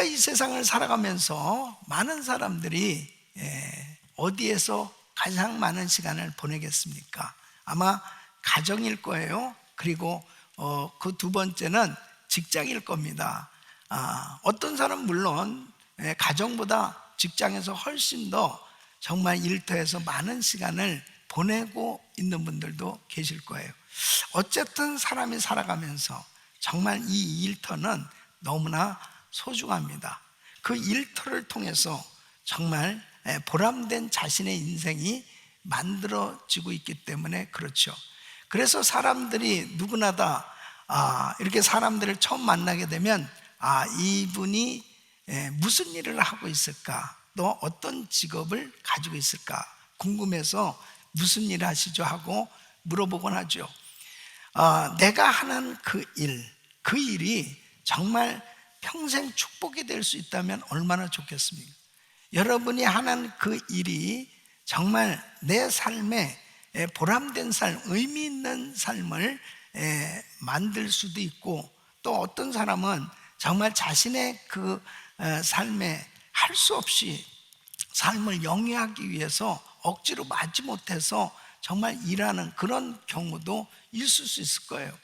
우리가 이 세상을 살아가면서 많은 사람들이 어디에서 가장 많은 시간을 보내겠습니까? 아마 가정일 거예요. 그리고 그 두 번째는 직장일 겁니다. 어떤 사람 물론 가정보다 직장에서 훨씬 더 정말 일터에서 많은 시간을 보내고 있는 분들도 계실 거예요. 어쨌든 사람이 살아가면서 정말 이 일터는 너무나 소중합니다. 그 일터를 통해서 정말 보람된 자신의 인생이 만들어지고 있기 때문에 그렇죠. 그래서 사람들이 누구나 다 이렇게 사람들을 처음 만나게 되면 이분이 무슨 일을 하고 있을까, 또 어떤 직업을 가지고 있을까 궁금해서 무슨 일 하시죠 하고 물어보곤 하죠. 내가 하는 그 일이 정말 평생 축복이 될 수 있다면 얼마나 좋겠습니까? 여러분이 하는 그 일이 정말 내 삶에 보람된 삶, 의미 있는 삶을 만들 수도 있고, 또 어떤 사람은 정말 자신의 그 삶에 할 수 없이 삶을 영위하기 위해서 억지로 마지못해서 정말 일하는 그런 경우도 있을 수 있을 거예요.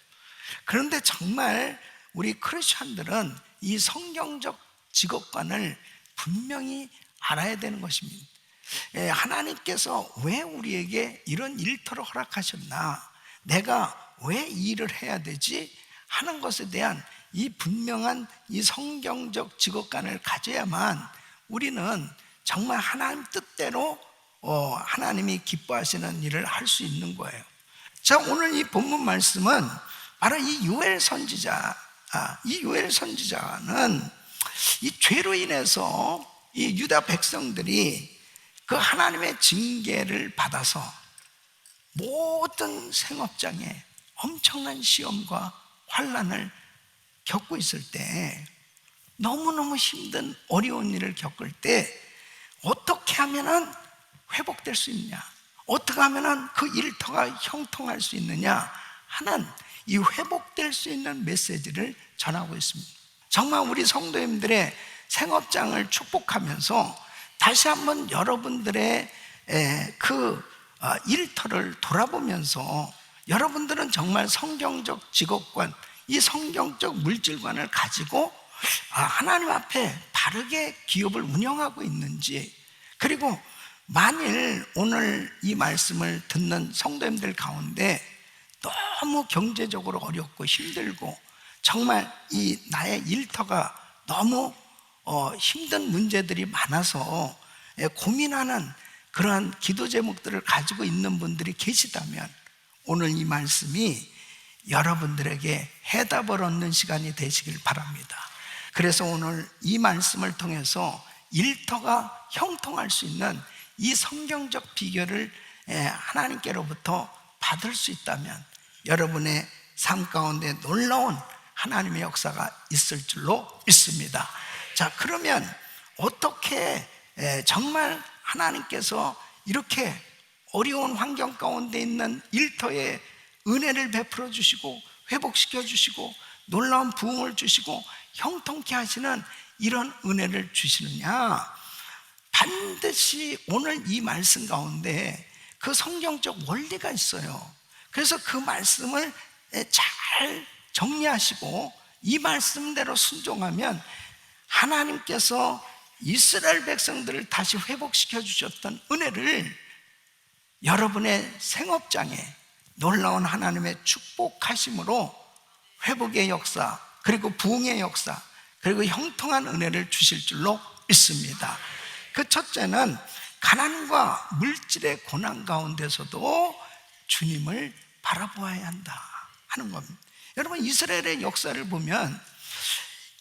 그런데 정말 우리 크리스천들은 이 성경적 직업관을 분명히 알아야 되는 것입니다. 하나님께서 왜 우리에게 이런 일터를 허락하셨나, 내가 왜 이 일을 해야 되지 하는 것에 대한 이 분명한 이 성경적 직업관을 가져야만 우리는 정말 하나님 뜻대로 하나님이 기뻐하시는 일을 할 수 있는 거예요. 자, 오늘 이 본문 말씀은 바로 이 요엘 선지자, 이 요엘 선지자는 이 죄로 인해서 이 유다 백성들이 그 하나님의 징계를 받아서 모든 생업장에 엄청난 시험과 환난을 겪고 있을 때, 너무너무 힘든 어려운 일을 겪을 때 어떻게 하면은 회복될 수 있느냐, 어떻게 하면은 그 일터가 형통할 수 있느냐 하는 이 회복될 수 있는 메시지를 전하고 있습니다. 정말 우리 성도님들의 생업장을 축복하면서 다시 한번 여러분들의 그 일터를 돌아보면서 여러분들은 정말 성경적 직업관, 이 성경적 물질관을 가지고 하나님 앞에 바르게 기업을 운영하고 있는지, 그리고 만일 오늘 이 말씀을 듣는 성도님들 가운데 너무 경제적으로 어렵고 힘들고 정말 이 나의 일터가 너무 힘든 문제들이 많아서 고민하는 그러한 기도 제목들을 가지고 있는 분들이 계시다면 오늘 이 말씀이 여러분들에게 해답을 얻는 시간이 되시길 바랍니다. 그래서 오늘 이 말씀을 통해서 일터가 형통할 수 있는 이 성경적 비결을 하나님께로부터 받을 수 있다면 여러분의 삶 가운데 놀라운 하나님의 역사가 있을 줄로 믿습니다. 자, 그러면 어떻게 정말 하나님께서 이렇게 어려운 환경 가운데 있는 일터에 은혜를 베풀어 주시고 회복시켜 주시고 놀라운 부흥을 주시고 형통케 하시는 이런 은혜를 주시느냐? 반드시 오늘 이 말씀 가운데 그 성경적 원리가 있어요. 그래서 그 말씀을 잘 정리하시고 이 말씀대로 순종하면 하나님께서 이스라엘 백성들을 다시 회복시켜 주셨던 은혜를 여러분의 생업장에 놀라운 하나님의 축복하심으로 회복의 역사, 그리고 부흥의 역사, 그리고 형통한 은혜를 주실 줄로 믿습니다. 그 첫째는 가난과 물질의 고난 가운데서도 주님을 바라보아야 한다 하는 겁니다. 여러분, 이스라엘의 역사를 보면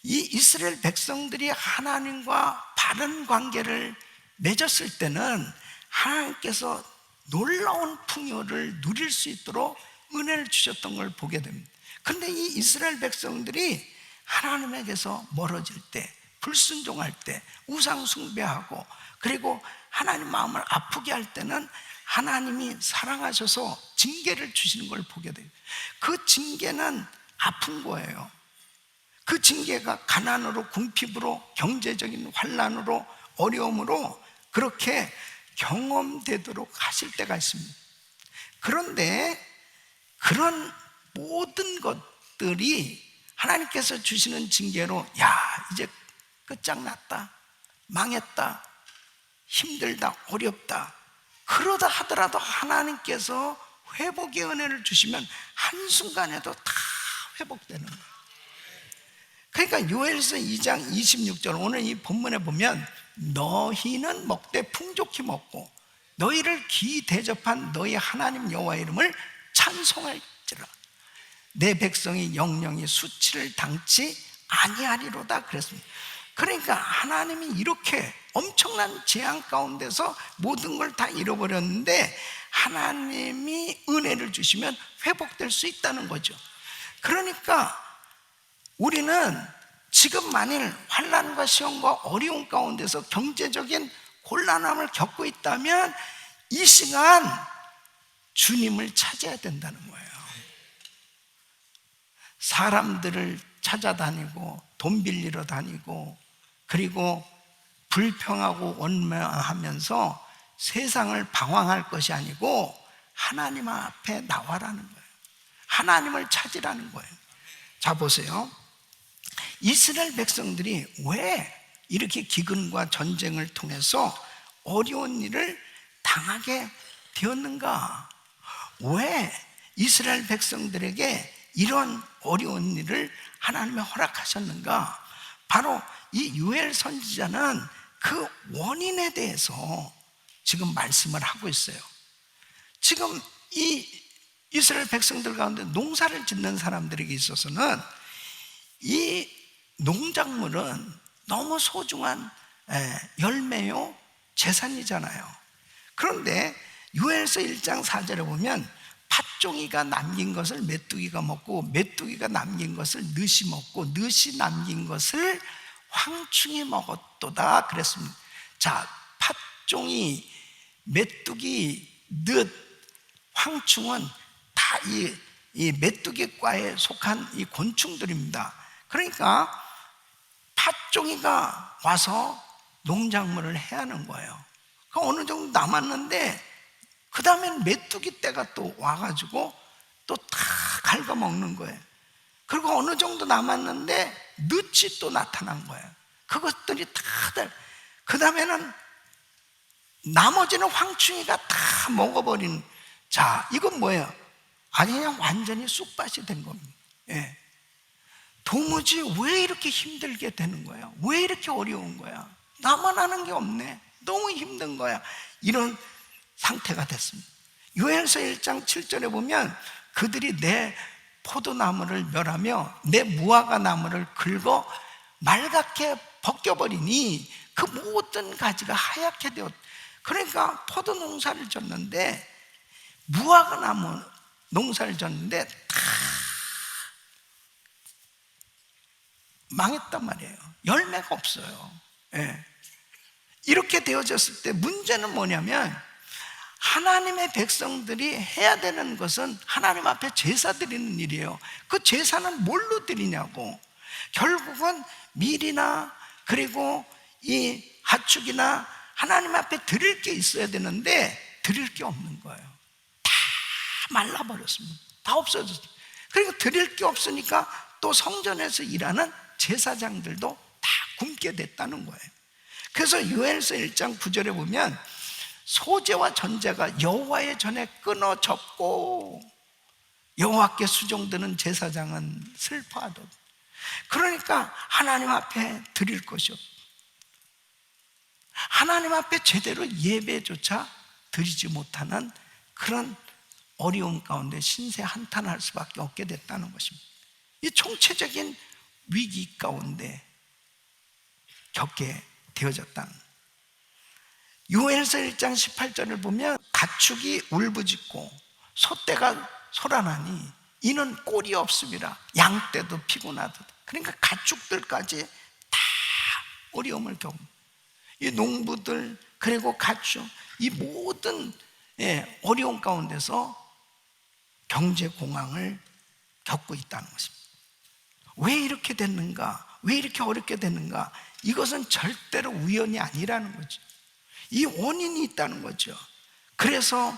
이 이스라엘 백성들이 하나님과 바른 관계를 맺었을 때는 하나님께서 놀라운 풍요를 누릴 수 있도록 은혜를 주셨던 걸 보게 됩니다. 그런데 이 이스라엘 백성들이 하나님에게서 멀어질 때, 불순종할 때, 우상 숭배하고 그리고 하나님 마음을 아프게 할 때는 하나님이 사랑하셔서 징계를 주시는 걸 보게 돼요. 그 징계는 아픈 거예요. 그 징계가 가난으로, 궁핍으로, 경제적인 환난으로, 어려움으로 그렇게 경험되도록 하실 때가 있습니다. 그런데 그런 모든 것들이 하나님께서 주시는 징계로, 야, 이제 끝장났다, 망했다, 힘들다, 어렵다, 그러다 하더라도 하나님께서 회복의 은혜를 주시면 한순간에도 다 회복되는 거예요. 그러니까 요엘서 2장 26절, 오늘 이 본문에 보면 너희는 먹되 풍족히 먹고 너희를 기 대접한 너희 하나님 여호와 이름을 찬송할지라. 내 백성이 영영이 수치를 당치 아니하리로다 그랬습니다. 그러니까 하나님이 이렇게 엄청난 재앙 가운데서 모든 걸 다 잃어버렸는데 하나님이 은혜를 주시면 회복될 수 있다는 거죠. 그러니까 우리는 지금 만일 환난과 시험과 어려움 가운데서 경제적인 곤란함을 겪고 있다면 이 시간 주님을 찾아야 된다는 거예요. 사람들을 찾아다니고 돈 빌리러 다니고 그리고 불평하고 원망하면서 세상을 방황할 것이 아니고 하나님 앞에 나와라는 거예요. 하나님을 찾으라는 거예요. 자, 보세요. 이스라엘 백성들이 왜 이렇게 기근과 전쟁을 통해서 어려운 일을 당하게 되었는가? 왜 이스라엘 백성들에게 이런 어려운 일을 하나님이 허락하셨는가? 바로 이 요엘 선지자는 그 원인에 대해서 지금 말씀을 하고 있어요. 지금 이 이스라엘 백성들 가운데 농사를 짓는 사람들에게 있어서는 이 농작물은 너무 소중한 열매요, 재산이잖아요. 그런데 요엘서 1장 4절에 보면 팥종이가 남긴 것을 메뚜기가 먹고 메뚜기가 남긴 것을 늑이 먹고 늑이 남긴 것을 황충이 먹었도다 그랬습니다. 자, 팥종이, 메뚜기, 늑, 황충은 다 이 메뚜기과에 속한 이 곤충들입니다. 그러니까 팥종이가 와서 농작물을 해야 하는 거예요. 그 어느 정도 남았는데 그 다음엔 메뚜기 떼가 또 와가지고 또 다 갉아먹는 거예요. 그리고 어느 정도 남았는데 늑이 또 나타난 거예요. 그것들이 다들, 그 다음에는 나머지는 황충이가 다 먹어버리는. 자, 이건 뭐예요? 아니, 그냥 완전히 쑥밭이 된 겁니다. 예. 도무지 왜 이렇게 힘들게 되는 거야? 왜 이렇게 어려운 거야? 나만 하는 게 없네. 너무 힘든 거야. 이런 상태가 됐습니다. 요엘서 1장 7절에 보면 그들이 내 포도나무를 멸하며 내 무화과 나무를 긁어 말갛게 벗겨버리니 그 모든 가지가 하얗게 되었. 그러니까 포도 농사를 졌는데, 무화과 나무 농사를 졌는데 다 망했단 말이에요. 열매가 없어요. 예. 이렇게 되어졌을 때 문제는 뭐냐면, 하나님의 백성들이 해야 되는 것은 하나님 앞에 제사 드리는 일이에요. 그 제사는 뭘로 드리냐고. 결국은 밀이나 그리고 이 가축이나 하나님 앞에 드릴 게 있어야 되는데 드릴 게 없는 거예요. 다 말라버렸습니다. 다 없어졌어요. 그리고 드릴 게 없으니까 또 성전에서 일하는 제사장들도 다 굶게 됐다는 거예요. 그래서 요엘서 1장 9절에 보면 소제와 전제가 여호와의 전에 끊어졌고 여호와께 수종드는 제사장은 슬퍼하도다. 그러니까 하나님 앞에 드릴 것이 없어. 하나님 앞에 제대로 예배조차 드리지 못하는 그런 어려움 가운데 신세 한탄할 수밖에 없게 됐다는 것입니다. 이 총체적인 위기 가운데 겪게 되어졌다는. 요엘서 1장 18절을 보면 가축이 울부짖고 소떼가 소란하니 이는 꼴이 없음이라. 양떼도 피곤하다. 그러니까 가축들까지 다 어려움을 겪는, 이 농부들 그리고 가축, 이 모든 어려움 가운데서 경제 공황을 겪고 있다는 것입니다. 왜 이렇게 됐는가? 왜 이렇게 어렵게 됐는가? 이것은 절대로 우연이 아니라는 거죠. 이 원인이 있다는 거죠. 그래서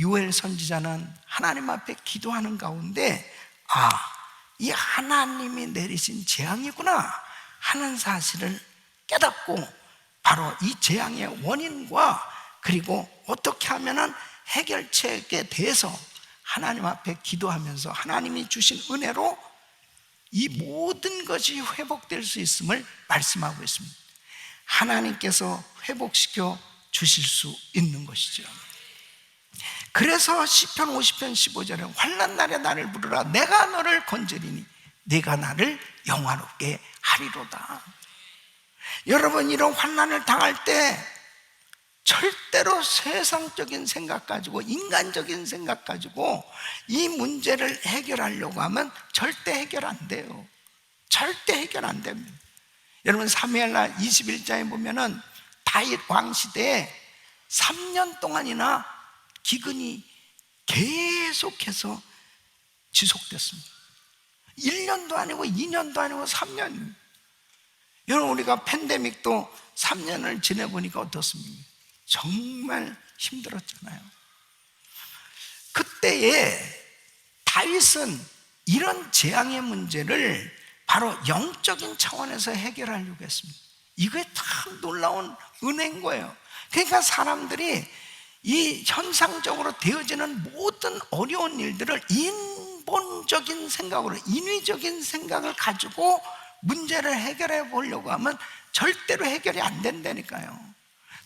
요엘 선지자는 하나님 앞에 기도하는 가운데 이 하나님이 내리신 재앙이구나 하는 사실을 깨닫고 바로 이 재앙의 원인과 그리고 어떻게 하면 해결책에 대해서 하나님 앞에 기도하면서 하나님이 주신 은혜로 이 모든 것이 회복될 수 있음을 말씀하고 있습니다. 하나님께서 회복시켜 주실 수 있는 것이죠. 그래서 시편 50편 15절에 환난 날에 나를 부르라 내가 너를 건지리니 네가 나를 영화롭게 하리로다. 여러분, 이런 환난을 당할 때 절대로 세상적인 생각 가지고 인간적인 생각 가지고 이 문제를 해결하려고 하면 절대 해결 안 돼요. 절대 해결 안 됩니다. 여러분, 사무엘하 21장에 보면은 다윗 왕 시대에 3년 동안이나 기근이 계속해서 지속됐습니다. 1년도 아니고 2년도 아니고 3년. 여러분, 우리가 팬데믹도 3년을 지내보니까 어떻습니까? 정말 힘들었잖아요. 그때에 다윗은 이런 재앙의 문제를 바로 영적인 차원에서 해결하려고 했습니다. 이게 참 놀라운 은혜인 거예요. 그러니까 사람들이 이 현상적으로 되어지는 모든 어려운 일들을 인본적인 생각으로, 인위적인 생각을 가지고 문제를 해결해 보려고 하면 절대로 해결이 안 된다니까요.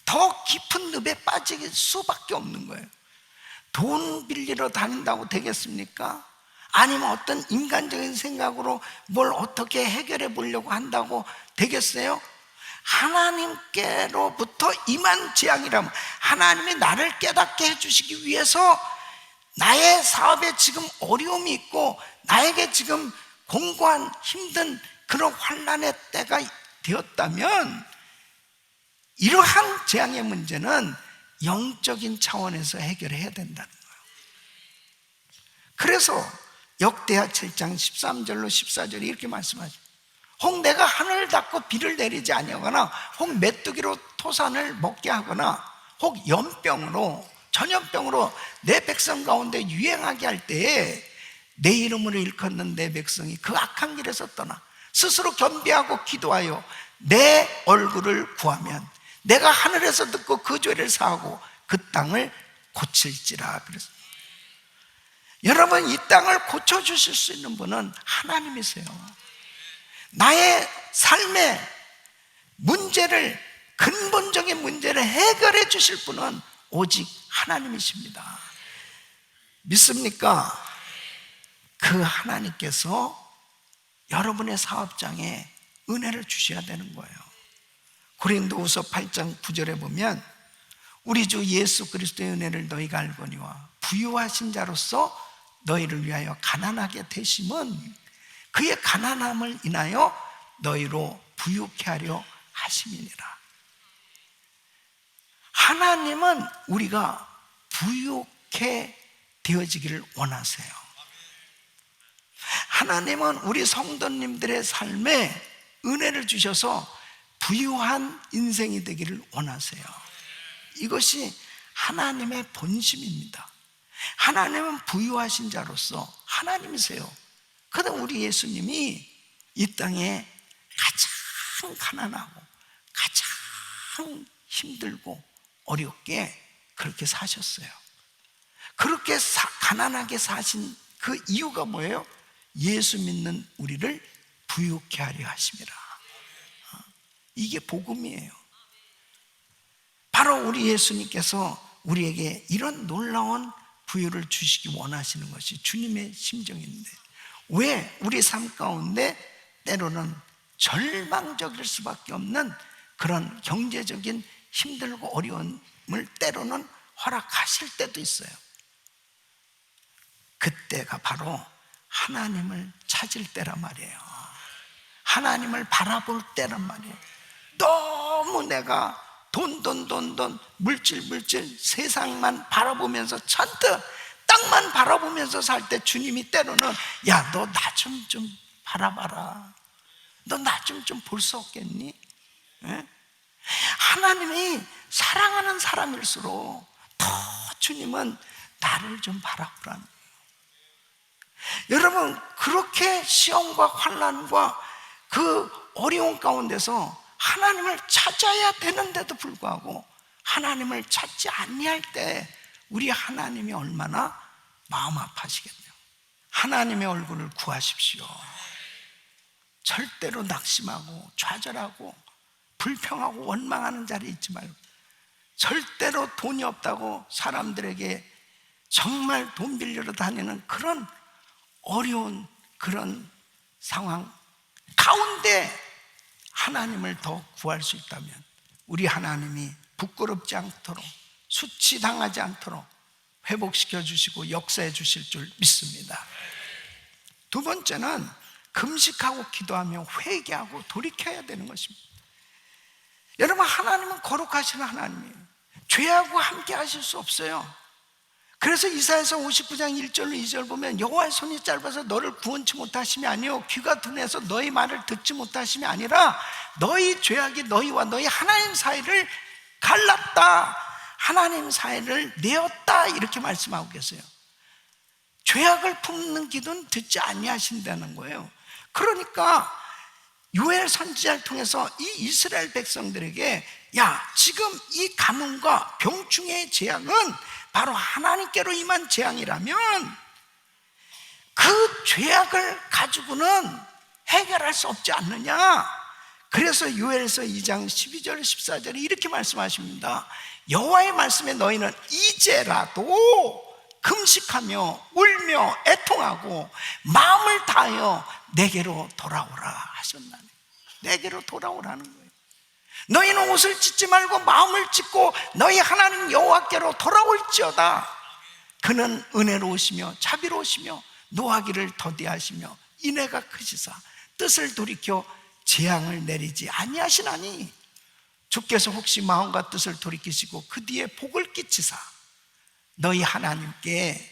더 깊은 늪에 빠질 수밖에 없는 거예요. 돈 빌리러 다닌다고 되겠습니까? 아니면 어떤 인간적인 생각으로 뭘 어떻게 해결해 보려고 한다고 되겠어요? 하나님께로부터 임한 재앙이라면 하나님이 나를 깨닫게 해주시기 위해서 나의 사업에 지금 어려움이 있고 나에게 지금 공고한 힘든 그런 환난의 때가 되었다면 이러한 재앙의 문제는 영적인 차원에서 해결해야 된다는 거예요. 그래서 역대하 7장 13절로 14절에 이렇게 말씀하죠. 혹 내가 하늘을 닫고 비를 내리지 아니하거나 혹 메뚜기로 토산을 먹게 하거나 혹 연병으로 전염병으로 내 백성 가운데 유행하게 할 때에 내 이름으로 일컫는 내 백성이 그 악한 길에서 떠나 스스로 겸비하고 기도하여 내 얼굴을 구하면 내가 하늘에서 듣고 그 죄를 사하고 그 땅을 고칠지라. 그래서 여러분, 이 땅을 고쳐주실 수 있는 분은 하나님이세요. 나의 삶의 문제를, 근본적인 문제를 해결해 주실 분은 오직 하나님이십니다. 믿습니까? 그 하나님께서 여러분의 사업장에 은혜를 주셔야 되는 거예요. 고린도후서 8장 9절에 보면 우리 주 예수 그리스도의 은혜를 너희가 알거니와 부유하신 자로서 너희를 위하여 가난하게 되심은 그의 가난함을 인하여 너희로 부유케 하려 하심이니라. 하나님은 우리가 부유케 되어지기를 원하세요. 하나님은 우리 성도님들의 삶에 은혜를 주셔서 부유한 인생이 되기를 원하세요. 이것이 하나님의 본심입니다. 하나님은 부유하신 자로서 하나님이세요. 그런데 우리 예수님이 이 땅에 가장 가난하고 가장 힘들고 어렵게 그렇게 사셨어요. 그렇게 가난하게 사신 그 이유가 뭐예요? 예수 믿는 우리를 부유케 하려 하심이라. 이게 복음이에요. 바로 우리 예수님께서 우리에게 이런 놀라운 부유를 주시기 원하시는 것이 주님의 심정인데, 왜 우리 삶 가운데 때로는 절망적일 수밖에 없는 그런 경제적인 힘들고 어려움을 때로는 허락하실 때도 있어요. 그때가 바로 하나님을 찾을 때란 말이에요. 하나님을 바라볼 때란 말이에요. 너무 내가 돈 물질 세상만 바라보면서 잔뜩 땅만 바라보면서 살 때 주님이 때로는 야, 너 나 좀 바라봐라. 너 나 좀 볼 수 없겠니? 예? 하나님이 사랑하는 사람일수록 더 주님은 나를 좀 바라보라는 거예요. 여러분, 그렇게 시험과 환난과 그 어려운 가운데서 하나님을 찾아야 되는데도 불구하고 하나님을 찾지 아니할 때 우리 하나님이 얼마나 마음 아파하시겠네요. 하나님의 얼굴을 구하십시오. 절대로 낙심하고 좌절하고 불평하고 원망하는 자리에 있지 말고, 절대로 돈이 없다고 사람들에게 정말 돈 빌리러 다니는 그런 어려운 그런 상황 가운데 하나님을 더 구할 수 있다면 우리 하나님이 부끄럽지 않도록 수치당하지 않도록 회복시켜 주시고 역사해 주실 줄 믿습니다. 두 번째는 금식하고 기도하며 회개하고 돌이켜야 되는 것입니다. 여러분, 하나님은 거룩하신 하나님이에요. 죄하고 함께 하실 수 없어요. 그래서 이사야서 59장 1절로 2절 보면 여호와의 손이 짧아서 너를 구원치 못하심이 아니요 귀가 둔해서 너희 말을 듣지 못하심이 아니라 너희 죄악이 너희와 너희 하나님 사이를 갈랐다, 하나님 사이를 내었다, 이렇게 말씀하고 계세요. 죄악을 품는 기도는 듣지 아니하신다는 거예요. 그러니까 요엘 선지자를 통해서 이 이스라엘 백성들에게 야, 지금 이 가뭄과 병충해의 재앙은 바로 하나님께로 임한 재앙이라면 그 죄악을 가지고는 해결할 수 없지 않느냐. 그래서 요엘서 2장 12절 14절에 이렇게 말씀하십니다. 여호와의 말씀에 너희는 이제라도 금식하며 울며 애통하고 마음을 다하여 내게로 돌아오라 하셨나니, 내게로 돌아오라는 거예요. 너희는 옷을 찢지 말고 마음을 찢고 너희 하나님 여호와께로 돌아올지어다. 그는 은혜로우시며 자비로우시며 노하기를 더디하시며 인애가 크시사 뜻을 돌이켜 재앙을 내리지 아니하시나니, 주께서 혹시 마음과 뜻을 돌이키시고 그 뒤에 복을 끼치사 너희 하나님께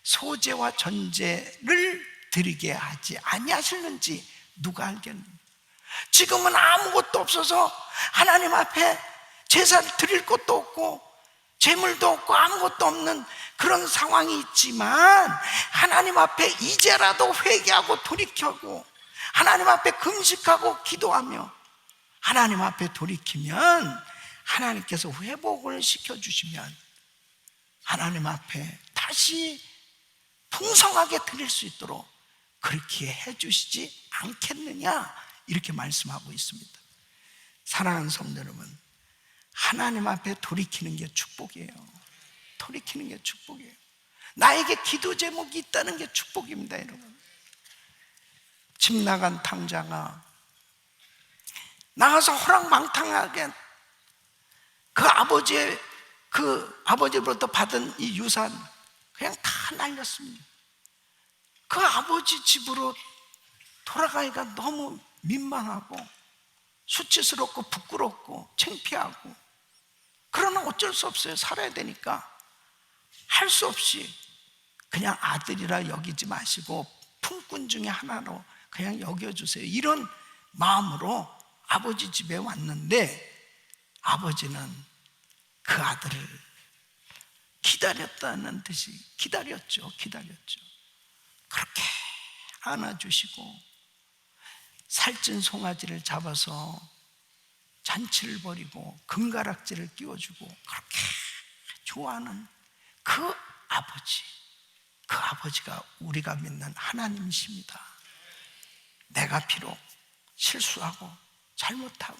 소제와 전제를 드리게 하지 아니하실는지 누가 알겠느냐. 지금은 아무것도 없어서 하나님 앞에 제사를 드릴 것도 없고 재물도 없고 아무것도 없는 그런 상황이 있지만 하나님 앞에 이제라도 회개하고 돌이켜고 하나님 앞에 금식하고 기도하며 하나님 앞에 돌이키면 하나님께서 회복을 시켜주시면 하나님 앞에 다시 풍성하게 드릴 수 있도록 그렇게 해주시지 않겠느냐, 이렇게 말씀하고 있습니다. 사랑하는 성도 여러분, 하나님 앞에 돌이키는 게 축복이에요. 돌이키는 게 축복이에요. 나에게 기도 제목이 있다는 게 축복입니다. 여러분, 집 나간 탕자가 나가서 호랑망탕하게 그 아버지로부터 받은 이 유산 그냥 다 날렸습니다. 그 아버지 집으로 돌아가기가 너무 민망하고 수치스럽고 부끄럽고 창피하고, 그러나 어쩔 수 없어요. 살아야 되니까 할 수 없이 그냥 아들이라 여기지 마시고 품꾼 중에 하나로 그냥 여겨주세요, 이런 마음으로 아버지 집에 왔는데 아버지는 그 아들을 기다렸다는 듯이 기다렸죠. 그렇게 안아주시고 살찐 송아지를 잡아서 잔치를 벌이고 금가락지를 끼워주고 그렇게 좋아하는 그 아버지가 우리가 믿는 하나님이십니다. 내가 비록 실수하고 잘못하고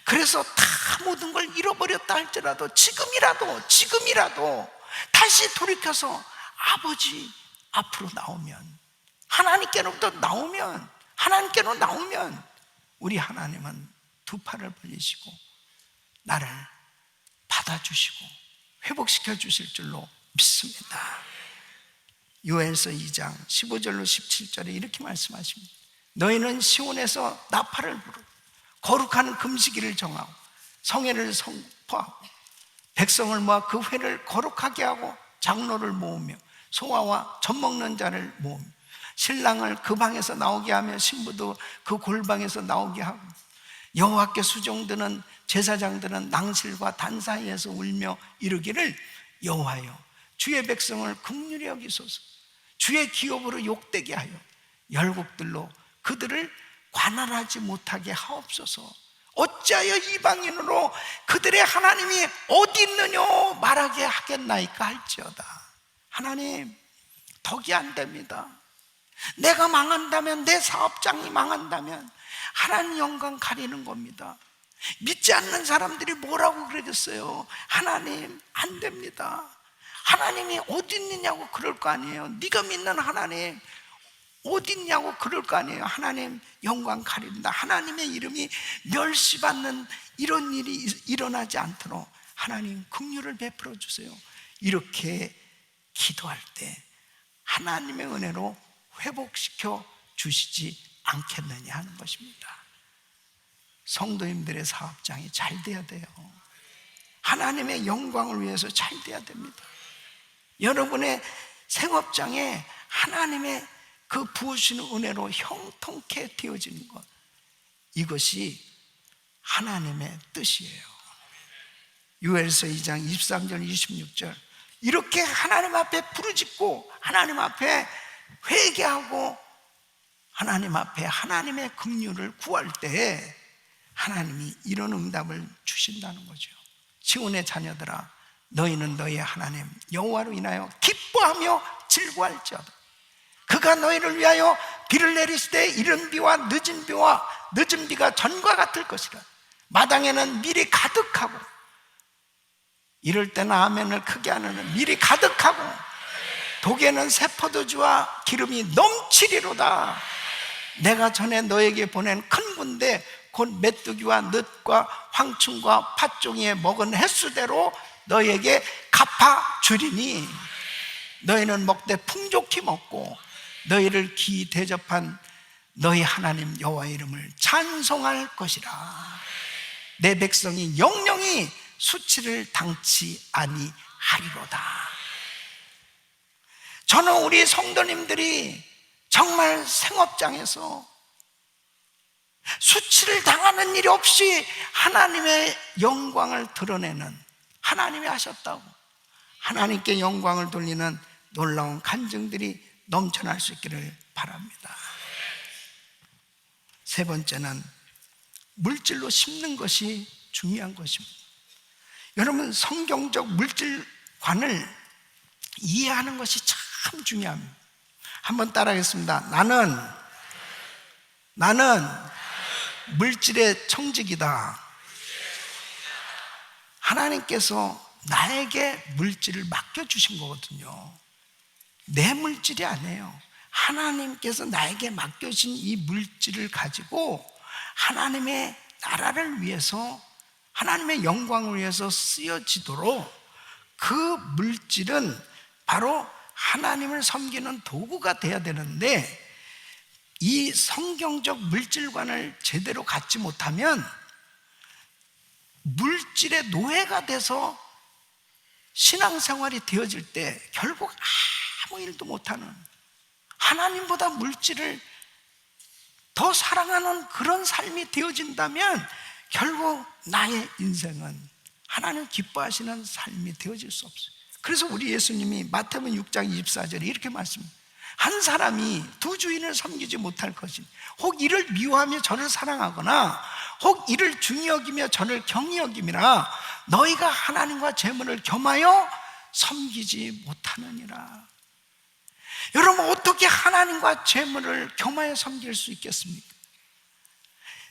그래서 다 모든 걸 잃어버렸다 할지라도 지금이라도 다시 돌이켜서 아버지 앞으로 나오면, 하나님께로부터 하나님께로 나오면 우리 하나님은 두 팔을 벌리시고 나를 받아주시고 회복시켜 주실 줄로 믿습니다. 요엘서 2장 15절로 17절에 이렇게 말씀하십니다. 너희는 시온에서 나팔을 부르고 거룩한 금식일을 정하고 성회를 선포하고 백성을 모아 그 회를 거룩하게 하고 장로를 모으며 소아와 젖먹는 자를 모으며 신랑을 그 방에서 나오게 하며 신부도 그 골방에서 나오게 하고, 여호와께 수종드는 제사장들은 낭실과 단 사이에서 울며 이르기를 여호와여 주의 백성을 긍휼히 여기소서. 주의 기업으로 욕되게 하여 열국들로 그들을 관할하지 못하게 하옵소서. 어찌하여 이방인으로 그들의 하나님이 어디 있느냐 말하게 하겠나이까 할지어다. 하나님, 덕이 안 됩니다. 내가 망한다면, 내 사업장이 망한다면 하나님 영광 가리는 겁니다. 믿지 않는 사람들이 뭐라고 그러겠어요? 하나님, 안 됩니다. 하나님이 어디 있느냐고 그럴 거 아니에요. 네가 믿는 하나님 어디 있냐고 그럴 거 아니에요. 하나님 영광 가린다. 하나님의 이름이 멸시받는 이런 일이 일어나지 않도록 하나님 긍휼을 베풀어 주세요. 이렇게 기도할 때 하나님의 은혜로 회복시켜 주시지 않겠느냐 하는 것입니다. 성도님들의 사업장이 잘 돼야 돼요. 하나님의 영광을 위해서 잘 돼야 됩니다. 여러분의 생업장에 하나님의 그 부으시는 은혜로 형통케 되어지는 것, 이것이 하나님의 뜻이에요. 요엘서 2장 23절 26절 이렇게 하나님 앞에 부르짖고 하나님 앞에 회개하고 하나님 앞에 하나님의 긍휼을 구할 때에 하나님이 이런 응답을 주신다는 거죠. 시온의 자녀들아, 너희는 너희의 하나님 여호와로 인하여 기뻐하며 즐거워할지어다. 그가 너희를 위하여 비를 내리시되 이른 비와 늦은 비가 전과 같을 것이라. 마당에는 밀이 가득하고, 이럴 때는 아멘을 크게 하는, 밀이 가득하고 독에는 새 포도주와 기름이 넘치리로다. 내가 전에 너에게 보낸 큰 군대 곧 메뚜기와 늑과 황충과 팥종이에 먹은 횟수대로 너에게 갚아 주리니 너희는 먹되 풍족히 먹고 너희를 기이 대접한 너희 하나님 여호와의 이름을 찬송할 것이라. 내 백성이 영영이 수치를 당치 아니하리로다. 저는 우리 성도님들이 정말 생업장에서 수치를 당하는 일이 없이 하나님의 영광을 드러내는, 하나님이 하셨다고 하나님께 영광을 돌리는 놀라운 간증들이 넘쳐날 수 있기를 바랍니다. 세 번째는 물질로 심는 것이 중요한 것입니다. 여러분, 성경적 물질관을 이해하는 것이 참 중요합니다. 한번 따라하겠습니다. 나는 물질의 청직이다. 하나님께서 나에게 물질을 맡겨주신 거거든요. 내 물질이 아니에요. 하나님께서 나에게 맡겨진 이 물질을 가지고 하나님의 나라를 위해서, 하나님의 영광을 위해서 쓰여지도록, 그 물질은 바로 하나님을 섬기는 도구가 돼야 되는데, 이 성경적 물질관을 제대로 갖지 못하면 물질의 노예가 돼서 신앙생활이 되어질 때 결국 아무 일도 못하는, 하나님보다 물질을 더 사랑하는 그런 삶이 되어진다면 결국 나의 인생은 하나님 기뻐하시는 삶이 되어질 수 없어요. 그래서 우리 예수님이 마태복음 6장 24절에 이렇게 말씀합니다. 한 사람이 두 주인을 섬기지 못할 것이니 혹 이를 미워하며 저를 사랑하거나 혹 이를 중히 여기며 저를 경히 여김이라. 너희가 하나님과 재물을 겸하여 섬기지 못하느니라. 여러분, 어떻게 하나님과 재물을 겸하여 섬길 수 있겠습니까?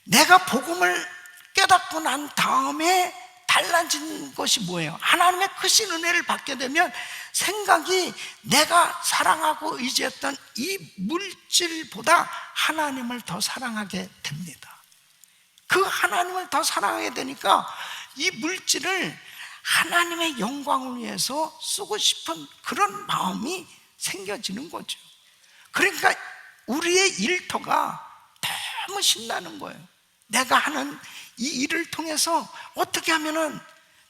내가 복음을 깨닫고 난 다음에 달라진 것이 뭐예요? 하나님의 크신 은혜를 받게 되면 생각이 내가 사랑하고 의지했던 이 물질보다 하나님을 더 사랑하게 됩니다. 그 하나님을 더 사랑하게 되니까 이 물질을 하나님의 영광을 위해서 쓰고 싶은 그런 마음이 생겨지는 거죠. 그러니까 우리의 일터가 너무 신나는 거예요. 내가 하는 이 일을 통해서 어떻게 하면은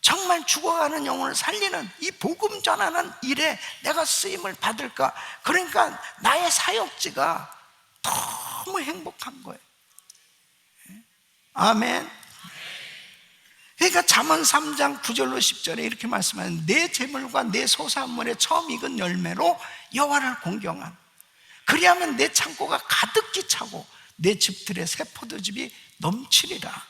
정말 죽어가는 영혼을 살리는 이 복음 전하는 일에 내가 쓰임을 받을까? 그러니까 나의 사역지가 너무 행복한 거예요. 아멘. 그러니까 잠언 3장 9절로 10절에 이렇게 말씀하는, 내 재물과 내 소산물의 처음 익은 열매로 여호와를 공경하라. 그리하면 내 창고가 가득히 차고 내 집들의 새 포도즙이 넘치리라.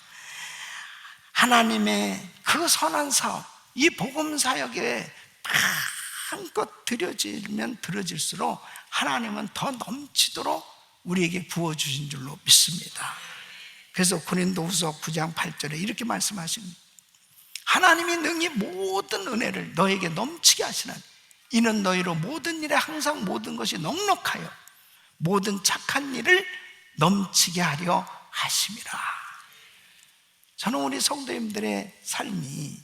하나님의 그 선한 사업, 이 복음 사역에 마음껏 들여지면 들어질수록 하나님은 더 넘치도록 우리에게 부어주신 줄로 믿습니다. 그래서 고린도후서 9장 8절에 이렇게 말씀하십니다. 하나님이 능히 모든 은혜를 너에게 넘치게 하시나니 이는 너희로 모든 일에 항상 모든 것이 넉넉하여 모든 착한 일을 넘치게 하려 하심이라. 저는 우리 성도님들의 삶이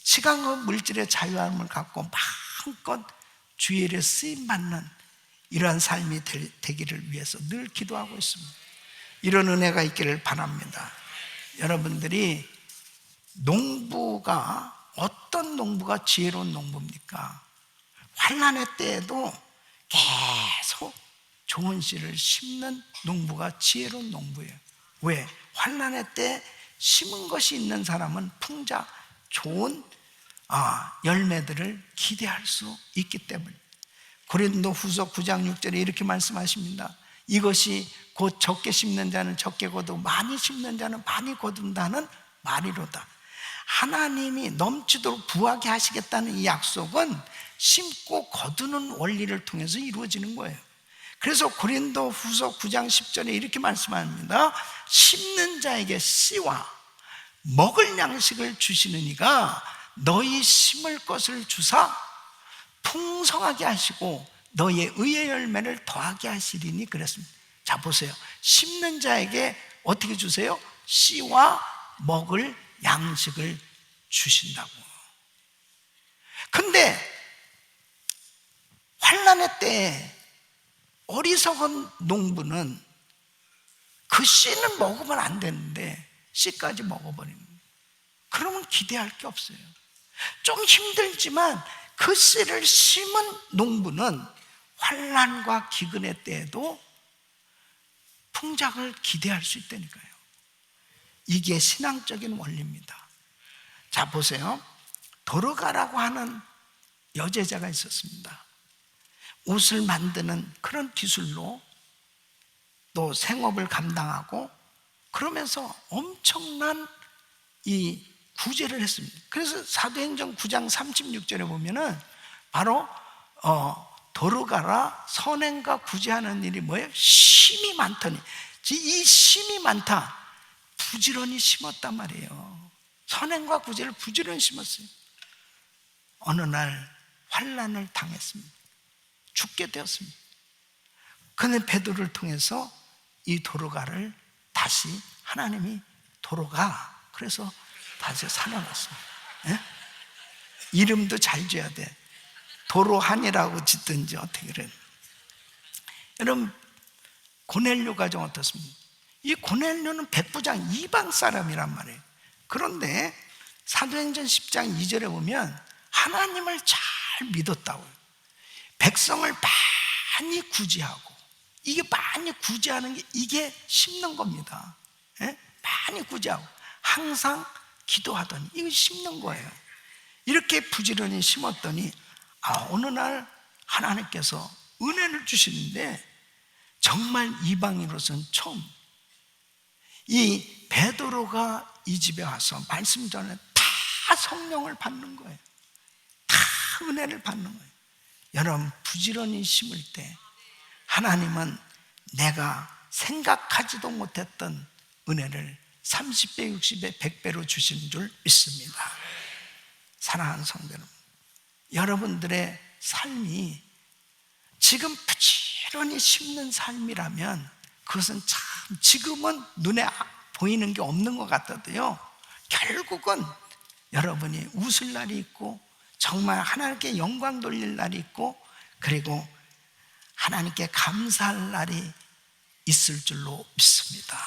시간과 물질의 자유함을 갖고 마음껏 주의 일에 쓰임받는 이러한 삶이 되기를 위해서 늘 기도하고 있습니다. 이런 은혜가 있기를 바랍니다. 여러분들이 농부가, 어떤 농부가 지혜로운 농부입니까? 환난의 때에도 계속 좋은 씨를 심는 농부가 지혜로운 농부예요. 왜? 환난의 때 심은 것이 있는 사람은 풍자, 좋은 열매들을 기대할 수 있기 때문에. 고린도후서 9장 6절에 이렇게 말씀하십니다. 이것이 곧 적게 심는 자는 적게 거두고 많이 심는 자는 많이 거둔다는 말이로다. 하나님이 넘치도록 부하게 하시겠다는 이 약속은 심고 거두는 원리를 통해서 이루어지는 거예요. 그래서 고린도후서 9장 10절에 이렇게 말씀합니다. 심는 자에게 씨와 먹을 양식을 주시는 이가 너희 심을 것을 주사 풍성하게 하시고 너희의 의의 열매를 더하게 하시리니 그랬습니다. 자, 보세요. 심는 자에게 어떻게 주세요? 씨와 먹을 양식을 주신다고. 근데 환난의 때에 어리석은 농부는 그 씨는 먹으면 안 되는데 씨까지 먹어버립니다. 그러면 기대할 게 없어요. 좀 힘들지만 그 씨를 심은 농부는 환난과 기근의 때에도 풍작을 기대할 수 있다니까요. 이게 신앙적인 원리입니다. 자, 보세요. 도르가라고 하는 여제자가 있었습니다. 옷을 만드는 그런 기술로 또 생업을 감당하고 그러면서 엄청난 이 구제를 했습니다. 그래서 사도행전 9장 36절에 보면은 바로 도르가라 선행과 구제하는 일이 뭐예요? 심이 많더니, 이 심이 많다, 부지런히 심었단 말이에요. 선행과 구제를 부지런히 심었어요. 어느 날 환난을 당했습니다. 죽게 되었습니다. 그런데 베드로를 통해서 이 도르가를 다시 하나님이 도로가, 그래서 다시 살아났습니다. 예? 이름도 잘 지어야 돼. 도로한이라고 짓든지 어떻게 그래. 여러분, 고넬료 가정 어떻습니까? 이 고넬료는 백부장 이방 사람이란 말이에요. 그런데 사도행전 10장 2절에 보면 하나님을 잘 믿었다고요. 백성을 많이 구제하고, 이게 많이 구제하는 게 이게 심는 겁니다. 예? 많이 구제하고 항상 기도하더니 이거 심는 거예요. 이렇게 부지런히 심었더니 어느 날 하나님께서 은혜를 주시는데 정말 이방인으로서는 처음 이 베드로가 이 집에 와서 말씀 전에 다 성령을 받는 거예요. 다 은혜를 받는 거예요. 여러분, 부지런히 심을 때 하나님은 내가 생각하지도 못했던 은혜를 30배, 60배, 100배로 주시는 줄 믿습니다. 사랑하는 성도 여러분, 여러분들의 삶이 지금 부지런히 심는 삶이라면 그것은 참 지금은 눈에 보이는 게 없는 것 같아도요, 결국은 여러분이 웃을 날이 있고 정말 하나님께 영광 돌릴 날이 있고 그리고 하나님께 감사할 날이 있을 줄로 믿습니다.